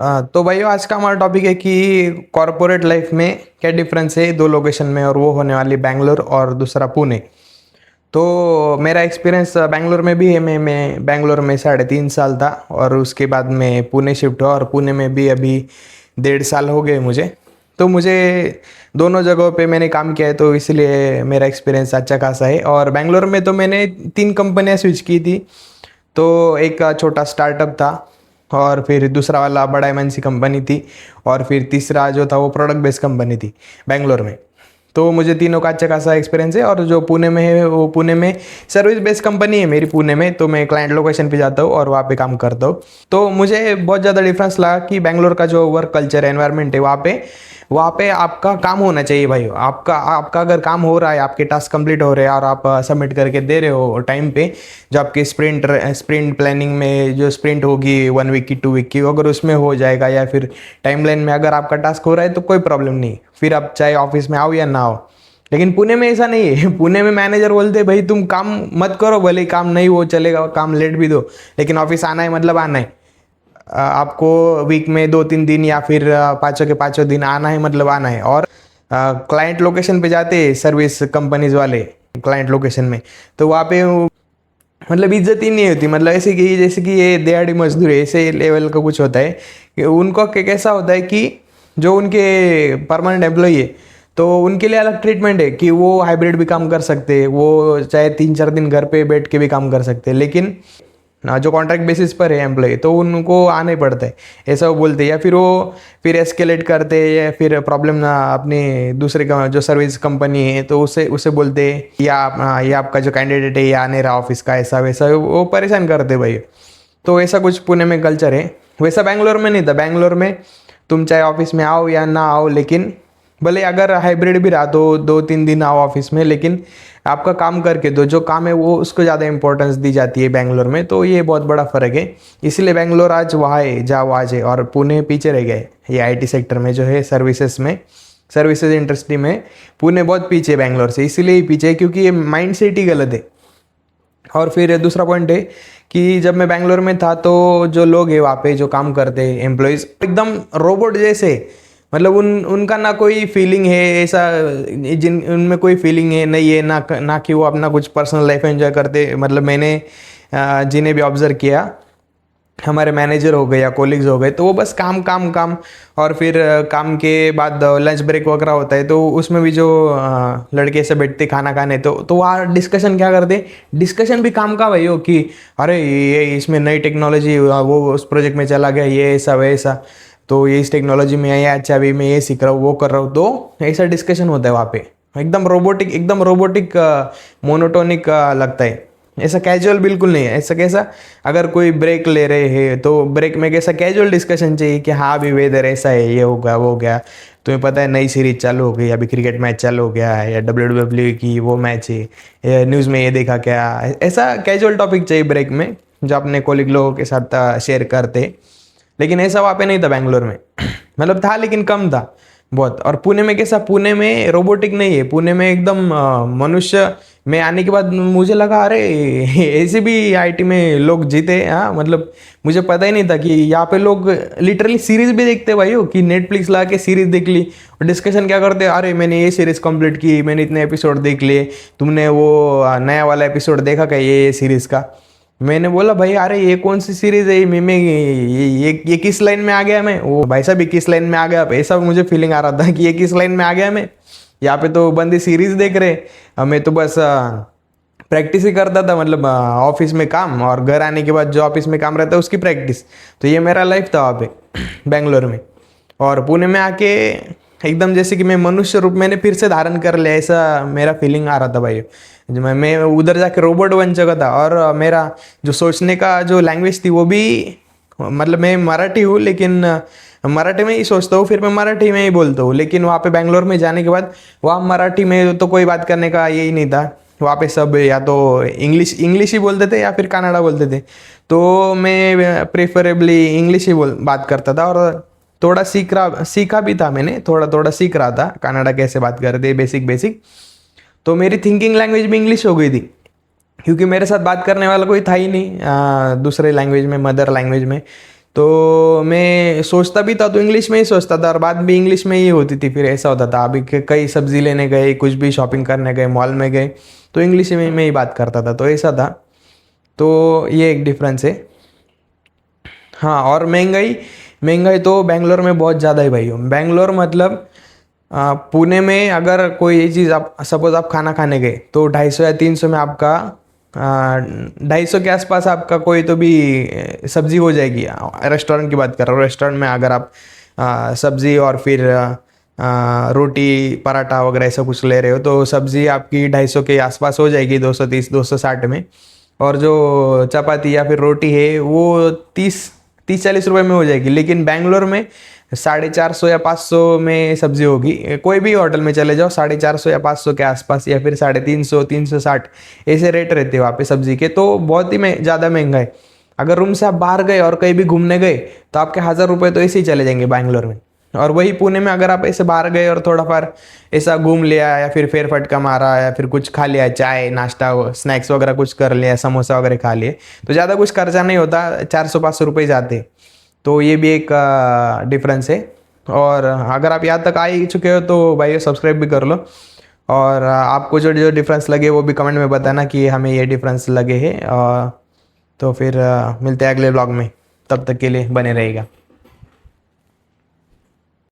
तो भाइयों आज का हमारा टॉपिक है कि कॉरपोरेट लाइफ में क्या डिफरेंस है दो लोकेशन में, और वो होने वाली बैंगलोर और दूसरा पुणे। तो मेरा एक्सपीरियंस बैंगलोर में भी है। मैं बैंगलोर में 3.5 साल था और उसके बाद मैं पुणे शिफ्ट हुआ, और पुणे में भी अभी 1.5 साल हो गए मुझे। तो मुझे दोनों जगहों पे मैंने काम किया है, तो इसलिए मेरा एक्सपीरियंस अच्छा खासा है। और बैंगलोर में तो मैंने 3 कंपनियां स्विच की थी। तो एक छोटा स्टार्टअप था, और फिर दूसरा वाला बड़ा एमएनसी कंपनी थी, और फिर तीसरा जो था वो प्रोडक्ट बेस्ड कंपनी थी बैंगलोर में। तो मुझे तीनों का अच्छा खासा एक्सपीरियंस है। और जो पुणे में है वो पुणे में सर्विस बेस्ड कंपनी है मेरी पुणे में, तो मैं क्लाइंट लोकेशन पे जाता हूँ और वहाँ पे काम करता हूँ। तो मुझे बहुत ज़्यादा डिफरेंस लगा कि बैंगलोर का जो वर्क कल्चर एनवायरनमेंट है वहाँ पे आपका काम होना चाहिए भाई। आपका आपका अगर काम हो रहा है, आपके टास्क कंप्लीट हो रहे हैं और आप सबमिट करके दे रहे हो टाइम पे, जो आपकी स्प्रिंट प्लानिंग में जो स्प्रिंट होगी 1 वीक की 2 वीक की, अगर उसमें हो जाएगा या फिर टाइमलाइन में अगर आपका टास्क हो रहा है तो कोई प्रॉब्लम नहीं। फिर आप चाहे ऑफिस में आओ या ना आओ। लेकिन पुणे में ऐसा नहीं है। पुणे में मैनेजर बोलते भाई तुम काम मत करो, भले ही काम नहीं हो चलेगा, काम लेट भी दो, लेकिन ऑफिस आना है मतलब आना है। आपको वीक में 2-3 दिन या फिर पाँचों के पाँचों दिन आना है मतलब आना है। और क्लाइंट लोकेशन पे जाते हैं सर्विस कंपनीज वाले क्लाइंट लोकेशन में, तो वहाँ पे मतलब इज्जत ही नहीं होती। मतलब ऐसे कि जैसे कि ये दिहाड़ी मजदूर ऐसे लेवल का कुछ होता है कि उनको कैसा होता है कि जो उनके परमानेंट एम्प्लॉई है, तो उनके लिए अलग ट्रीटमेंट है कि वो हाइब्रिड भी काम कर सकते हैं, वो चाहे 3-4 दिन घर पे बैठ के भी काम कर सकते हैं। लेकिन ना, जो कॉन्ट्रैक्ट बेसिस पर है एम्प्लॉय, तो उनको आना ही पड़ता है, ऐसा वो बोलते हैं। या फिर वो फिर एस्केलेट करते हैं, या फिर प्रॉब्लम ना अपने दूसरे का जो सर्विस कंपनी है तो उसे उसे बोलते हैं, या ये आपका जो कैंडिडेट है ये आ नहीं रहा ऑफिस का, ऐसा वैसा वो परेशान करते भाई। तो ऐसा कुछ पुणे में कल्चर है। वैसा बैंगलोर में नहीं था। बैंगलोर में तुम चाहे ऑफिस में आओ या ना आओ, लेकिन भले अगर हाइब्रिड भी रहा तो 2-3 दिन आओ ऑफिस में, लेकिन आपका काम करके दो, जो काम है वो उसको ज़्यादा इंपॉर्टेंस दी जाती है बैंगलोर में। तो ये बहुत बड़ा फ़र्क है। इसलिए बैंगलोर आज वहाँ है जहाँ वो आज है, और पुणे पीछे रह गए ये आईटी सेक्टर में जो है, सर्विसेज इंडस्ट्री में पुणे बहुत पीछे है बैंगलोर से। इसीलिए ही पीछे है क्योंकि ये माइंड सेट ही गलत है। और फिर दूसरा पॉइंट है कि जब मैं बैंगलोर में था तो जो लोग हैं वहाँ पे जो काम करते हैं एम्प्लॉयज़ एकदम रोबोट जैसे। मतलब उनका ना कोई फीलिंग है ऐसा, जिन उनमें कोई फीलिंग है नहीं है, ना कि वो अपना कुछ पर्सनल लाइफ एंजॉय करते। मतलब मैंने जिन्हें भी ऑब्जर्व किया, हमारे मैनेजर हो गए या कोलिग्स हो गए, तो वो बस काम काम काम। और फिर काम के बाद लंच ब्रेक वगैरह होता है, तो उसमें भी जो लड़के से बैठते खाना खाने, तो वहाँ डिस्कशन क्या करते, डिस्कशन भी काम का भाई हो कि अरे ये इसमें नई टेक्नोलॉजी, वो उस प्रोजेक्ट में चला गया, ये ऐसा वैसा, तो ये इस टेक्नोलॉजी में है, अच्छा अभी मैं ये सीख रहा हूँ वो कर रहा हूँ। तो ऐसा डिस्कशन होता है वहाँ पे। एकदम रोबोटिक मोनोटोनिक लगता है। ऐसा कैजुअल बिल्कुल नहीं है। ऐसा कैसा, अगर कोई ब्रेक ले रहे हैं तो ब्रेक में कैसा कैजुअल डिस्कशन चाहिए कि हाँ अभी वेदर ऐसा है, ये हो गया वो हो गया, तुम्हें पता है नई सीरीज चालू हो गई, अभी क्रिकेट मैच चालू हो गया है, या डब्ल्यू की वो मैच है, या न्यूज़ में ये देखा क्या। ऐसा कैजुअल टॉपिक चाहिए ब्रेक में, जो अपने कोलिग लोगों के साथ शेयर करते। लेकिन ऐसा वहाँ पे नहीं था बैंगलोर में। मतलब था लेकिन कम था बहुत। और पुणे में कैसा, पुणे में रोबोटिक नहीं है, पुणे में एकदम मनुष्य। मैं आने के बाद मुझे लगा अरे ऐसे भी आईटी में लोग जीते, हाँ मतलब मुझे पता ही नहीं था कि यहाँ पे लोग लिटरली सीरीज भी देखते भाई हो, कि नेटफ्लिक्स ला के सीरीज देख ली और डिस्कशन क्या करते, अरे मैंने ये सीरीज कंप्लीट की, मैंने इतने एपिसोड देख लिए, तुमने वो नया वाला एपिसोड देखा क्या ये सीरीज का। मैंने बोला भाई अरे ये कौन सी सीरीज है, मैं ये किस लाइन में आ गया मैं, वो भाई साहब ये किस लाइन में आ गया, ऐसा मुझे फीलिंग आ रहा था कि ये किस लाइन में आ गया मैं। यहाँ पे तो बंदे सीरीज देख रहे, मैं तो बस प्रैक्टिस ही करता था। मतलब ऑफिस में काम और घर आने के बाद जो ऑफिस में काम रहता है उसकी प्रैक्टिस। तो ये मेरा लाइफ था वहाँ पे बेंगलोर में। और पुणे में आके एकदम जैसे कि मैं मनुष्य रूप मैंने फिर से धारण कर लिया, ऐसा मेरा फीलिंग आ रहा था भाई। मैं उधर जाके रोबोट बन चुका था। और मेरा जो सोचने का जो लैंग्वेज थी वो भी, मतलब मैं मराठी हूँ लेकिन मराठी में ही सोचता हूँ, फिर मैं मराठी में ही बोलता हूँ। लेकिन वहाँ पे बैंगलोर में जाने के बाद वहाँ मराठी में तो कोई बात करने का यही नहीं था। वहाँ पे सब या तो इंग्लिश इंग्लिश ही बोलते थे या फिर कन्नड़ा बोलते थे। तो मैं प्रेफरेबली इंग्लिश ही बात करता था। और थोड़ा सीखा भी था मैंने, थोड़ा थोड़ा सीख रहा था कन्नड़ा कैसे बात करते, बेसिक बेसिक। तो मेरी थिंकिंग लैंग्वेज भी इंग्लिश हो गई थी, क्योंकि मेरे साथ बात करने वाला कोई था ही नहीं दूसरे लैंग्वेज में, मदर लैंग्वेज में। तो मैं सोचता भी था तो इंग्लिश में ही सोचता था और बात भी इंग्लिश में ही होती थी। फिर ऐसा होता था, अभी कई सब्जी लेने गए, कुछ भी शॉपिंग करने गए, मॉल में गए, तो इंग्लिश में ही बात करता था, तो ऐसा था। तो ये एक डिफरेंस है। हाँ, और महंगाई, महंगाई तो बेंगलोर में बहुत ज़्यादा है भाई। बेंगलोर मतलब पुणे में अगर कोई ये चीज़, आप सपोज आप खाना खाने गए तो 250 या 300 में आपका 250 के आसपास आपका कोई तो भी सब्जी हो जाएगी। रेस्टोरेंट की बात कर रहा हूँ, रेस्टोरेंट में अगर आप सब्जी और फिर रोटी पराठा वगैरह ऐसा कुछ ले रहे हो तो सब्जी आपकी 250 के आसपास हो जाएगी, 230 260 में। और जो चपाती या फिर रोटी है वो 30 40 रुपए में हो जाएगी। लेकिन बैंगलोर में 450 या 500 में सब्जी होगी। कोई भी होटल में चले जाओ, 450 या 500 के आसपास, या फिर 350 360 ऐसे रेट रहते हैं वहाँ पे सब्जी के। तो बहुत ही ज़्यादा महंगा है। अगर रूम से आप बाहर गए और कहीं भी घूमने गए तो आपके 1000 रुपये तो ऐसे ही चले जाएंगे बैंगलोर में। और वही पुणे में अगर आप ऐसे बाहर गए और थोड़ा फार ऐसा घूम लिया या फिर फेर फटका मारा या फिर कुछ खा लिया, चाय नाश्ता स्नैक्स वगैरह कुछ कर लिया, समोसा वगैरह खा लिए, तो ज़्यादा कुछ खर्चा नहीं होता, 400 500 रुपये जाते हैं। तो ये भी एक डिफरेंस है। और अगर आप यहाँ तक आ ही चुके हो तो भाई सब्सक्राइब भी कर लो। और आपको जो जो डिफरेंस लगे वो भी कमेंट में बताना कि हमें ये डिफरेंस लगे हैं। तो फिर मिलते हैं अगले ब्लॉग में, तब तक के लिए बने रहेगा।